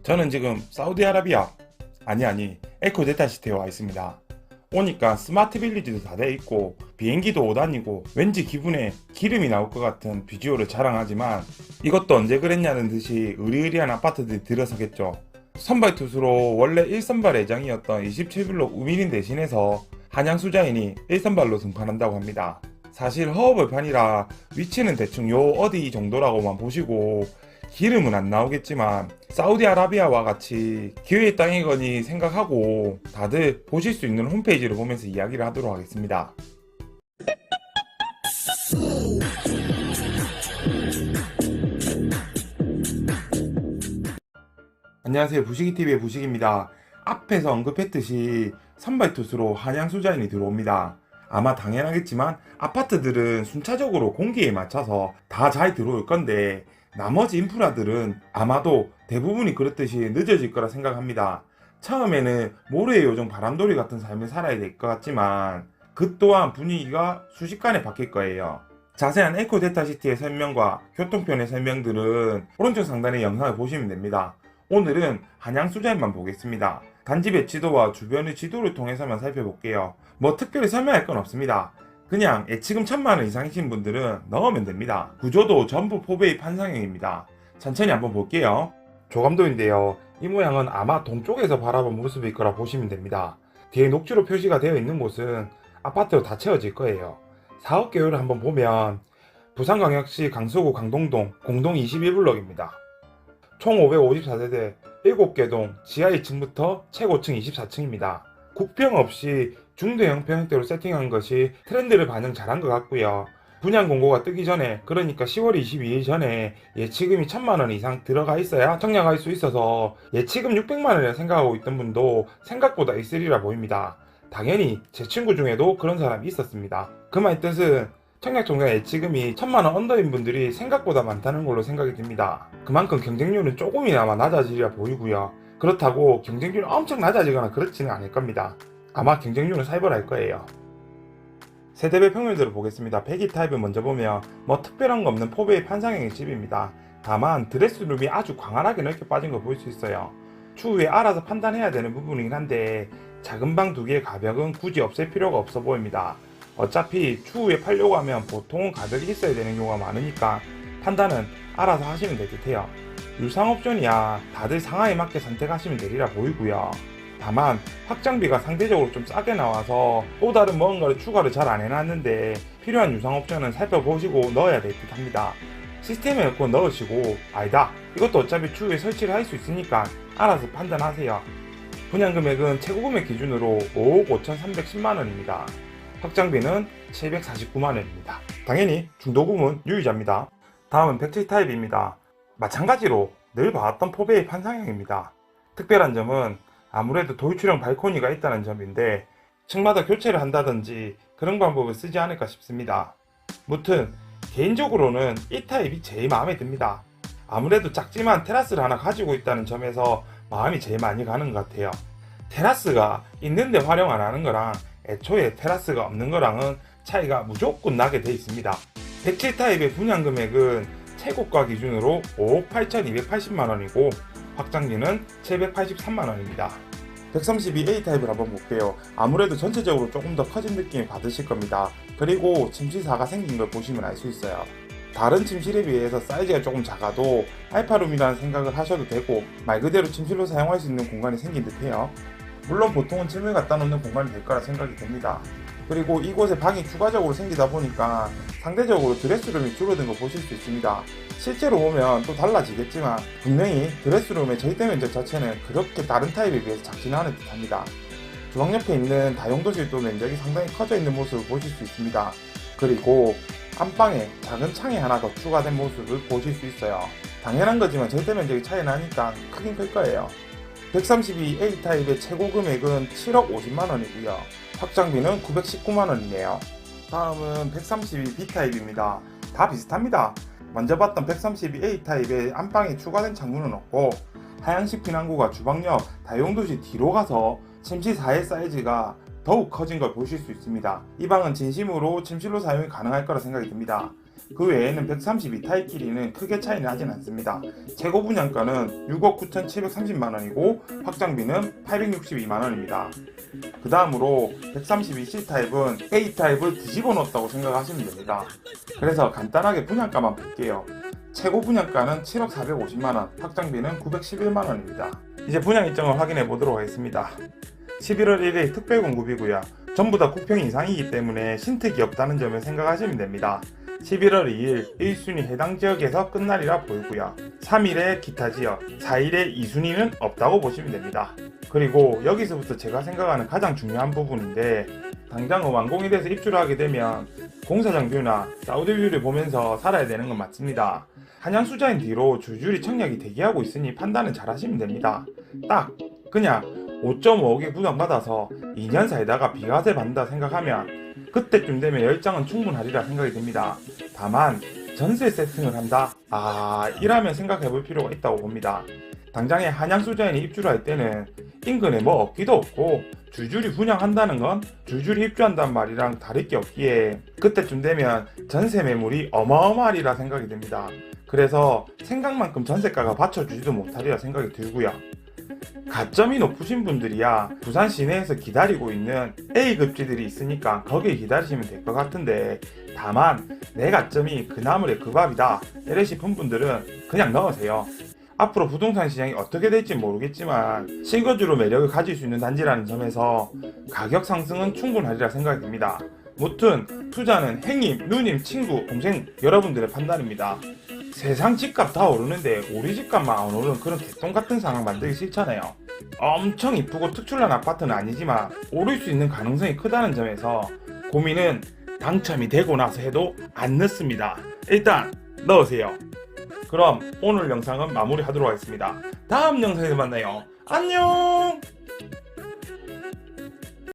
저는 지금 사우디아라비아 에코데타시티에 와 있습니다. 오니까 스마트 빌리지도 다 돼 있고 비행기도 오다니고 왠지 기분에 기름이 나올 것 같은 비주얼을 자랑하지만 이것도 언제 그랬냐는 듯이 으리으리한 아파트들이 들어서겠죠. 선발투수로 원래 1선발 애장이었던 27블록 우민인 대신해서 한양수자인이 1선발로 등판한다고 합니다. 사실 허허벌판이라 위치는 대충 요 어디 정도라고만 보시고 기름은 안 나오겠지만 사우디아라비아와 같이 기회의 땅이거니 생각하고 다들 보실 수 있는 홈페이지를 보면서 이야기를 하도록 하겠습니다. 안녕하세요, 부식이TV의 부식입니다. 앞에서 언급했듯이 선발투수로 한양수자인이 들어옵니다. 아마 당연하겠지만 아파트들은 순차적으로 공기에 맞춰서 다 잘 들어올 건데 나머지 인프라들은 아마도 대부분이 그렇듯이 늦어질 거라 생각합니다. 처음에는 모래의 요정 바람돌이 같은 삶을 살아야 될 것 같지만 그 또한 분위기가 순식간에 바뀔 거예요. 자세한 에코데타시티의 설명과 교통편의 설명들은 오른쪽 상단의 영상을 보시면 됩니다. 오늘은 한양수자인만 보겠습니다. 단집의 지도와 주변의 지도를 통해서만 살펴볼게요. 뭐 특별히 설명할 건 없습니다. 그냥 예치금 1000만원 이상이신 분들은 넣으면 됩니다. 구조도 전부 포베이 판상형입니다. 천천히 한번 볼게요. 조감도인데요. 이 모양은 아마 동쪽에서 바라본 모습일 거라 보시면 됩니다. 뒤에 녹지로 표시가 되어 있는 곳은 아파트로 다 채워질 거예요. 사업 계열을 한번 보면 부산광역시 강서구 강동동 공동 21블럭입니다. 총 554세대 7개 동 지하 2층부터 최고층 24층입니다. 국평 없이 중대형 평형대로 세팅한 것이 트렌드를 반영 잘한 것 같고요. 분양 공고가 뜨기 전에, 그러니까 10월 22일 전에 예치금이 1000만원 이상 들어가 있어야 청약할 수 있어서 예치금 600만원이라 생각하고 있던 분도 생각보다 있으리라 보입니다. 당연히 제 친구 중에도 그런 사람이 있었습니다. 그 말 뜻은 청약 종가 예치금이 1000만원 언더인 분들이 생각보다 많다는 걸로 생각이 듭니다. 그만큼 경쟁률은 조금이나마 낮아지리라 보이고요. 그렇다고 경쟁률이 엄청 낮아지거나 그렇지는 않을 겁니다. 아마 경쟁률은 살벌할 거예요. 세대별 평면들을 보겠습니다. 배기 타입을 먼저 보면 뭐 특별한 거 없는 포베이 판상형의 집입니다. 다만 드레스룸이 아주 광활하게 넓게 빠진 걸 볼 수 있어요. 추후에 알아서 판단해야 되는 부분이긴 한데 작은 방 2개의 가벽은 굳이 없앨 필요가 없어 보입니다. 어차피 추후에 팔려고 하면 보통은 가벽이 있어야 되는 경우가 많으니까 판단은 알아서 하시면 될 듯해요. 유상 옵션이야 다들 상하에 맞게 선택하시면 되리라 보이고요. 다만 확장비가 상대적으로 좀 싸게 나와서 또 다른 무언가를 추가를 잘 안 해놨는데 필요한 유상 옵션은 살펴보시고 넣어야 될 듯 합니다. 시스템 에어컨 넣으시고 아니다 이것도 어차피 추후에 설치를 할 수 있으니까 알아서 판단하세요. 분양 금액은 최고 금액 기준으로 5억 5310만원입니다. 확장비는 749만원입니다. 당연히 중도금은 유의자입니다. 다음은 107 타입입니다. 마찬가지로 늘 봐왔던 포베이 판상형입니다. 특별한 점은 아무래도 도입출형 발코니가 있다는 점인데 층마다 교체를 한다든지 그런 방법을 쓰지 않을까 싶습니다. 무튼 개인적으로는 이 타입이 제일 마음에 듭니다. 아무래도 작지만 테라스를 하나 가지고 있다는 점에서 마음이 제일 많이 가는 것 같아요. 테라스가 있는데 활용 안 하는 거랑 애초에 테라스가 없는 거랑은 차이가 무조건 나게 돼 있습니다. 107 타입의 분양 금액은 최고가 기준으로 5억 8280만원이고 확장비는 783만원입니다. 132A 타입을 한번 볼게요. 아무래도 전체적으로 조금 더 커진 느낌을 받으실 겁니다. 그리고 침실사가 생긴 걸 보시면 알 수 있어요. 다른 침실에 비해서 사이즈가 조금 작아도 알파룸이라는 생각을 하셔도 되고 말 그대로 침실로 사용할 수 있는 공간이 생긴 듯해요. 물론 보통은 짐을 갖다 놓는 공간이 될 거라 생각이 됩니다. 그리고 이곳에 방이 추가적으로 생기다 보니까 상대적으로 드레스룸이 줄어든 거 보실 수 있습니다. 실제로 보면 또 달라지겠지만 분명히 드레스룸의 절대 면적 자체는 그렇게 다른 타입에 비해서 작지는 않은 듯 합니다. 주방 옆에 있는 다용도실도 면적이 상당히 커져 있는 모습을 보실 수 있습니다. 그리고 안방에 작은 창이 하나 더 추가된 모습을 보실 수 있어요. 당연한 거지만 절대 면적이 차이 나니까 크긴 클 거예요. 132A 타입의 최고 금액은 7억 50만원이고요. 확장비는 919만원이네요. 다음은 132B 타입입니다. 다 비슷합니다. 먼저 봤던 132A 타입의 안방에 추가된 창문은 없고 하향식 피난구가 주방 옆 다용도실 뒤로 가서 침실 4의 사이즈가 더욱 커진 걸 보실 수 있습니다. 이 방은 진심으로 침실로 사용이 가능할 거라 생각이 듭니다. 그 외에는 132타입끼리는 크게 차이는 나진 않습니다. 최고 분양가는 6억 9,730만원이고 확장비는 862만원입니다. 그 다음으로 132C 타입은 A 타입을 뒤집어 놓았다고 생각하시면 됩니다. 그래서 간단하게 분양가만 볼게요. 최고 분양가는 7억 450만원, 확장비는 911만원입니다. 이제 분양 일정을 확인해 보도록 하겠습니다. 11월 1일 특별 공급이고요. 전부 다 국평 이상이기 때문에 신특이 없다는 점을 생각하시면 됩니다. 11월 2일 1순위 해당 지역에서 끝날이라 보이고요. 3일에 기타 지역, 4일에 2순위는 없다고 보시면 됩니다. 그리고 여기서부터 제가 생각하는 가장 중요한 부분인데, 당장 완공이 돼서 입주를 하게 되면 공사장 뷰나 사우디 뷰를 보면서 살아야 되는 건 맞습니다. 한양수자인 뒤로 줄줄이 청약이 대기하고 있으니 판단은 잘 하시면 됩니다. 딱 그냥 5.5억에 부담받아서 2년 살다가 비과세 받는다 생각하면 그때쯤 되면 열장은 충분하리라 생각이 듭니다. 다만 전세 세팅을 한다? 이라면 생각해 볼 필요가 있다고 봅니다. 당장에 한양수자인이 입주를 할 때는 인근에 뭐 없기도 없고 줄줄이 분양한다는 건 줄줄이 입주한다는 말이랑 다를 게 없기에 그때쯤 되면 전세 매물이 어마어마하리라 생각이 듭니다. 그래서 생각만큼 전세가가 받쳐주지도 못하리라 생각이 들고요. 가점이 높으신 분들이야 부산 시내에서 기다리고 있는 A급지들이 있으니까 거기에 기다리시면 될 것 같은데, 다만 내 가점이 그 나물의 그 밥이다 이래 싶은 분들은 그냥 넣으세요. 앞으로 부동산 시장이 어떻게 될지 모르겠지만 실거주로 매력을 가질 수 있는 단지라는 점에서 가격 상승은 충분하리라 생각이 듭니다. 무튼 투자는 행님, 누님, 친구, 동생 여러분들의 판단입니다. 세상 집값 다 오르는데 우리 집값만 안 오르는 그런 개똥같은 상황 만들기 싫잖아요. 엄청 이쁘고 특출난 아파트는 아니지만 오를 수 있는 가능성이 크다는 점에서 고민은 당첨이 되고 나서 해도 안 늦습니다. 일단 넣으세요. 그럼 오늘 영상은 마무리하도록 하겠습니다. 다음 영상에서 만나요. 안녕.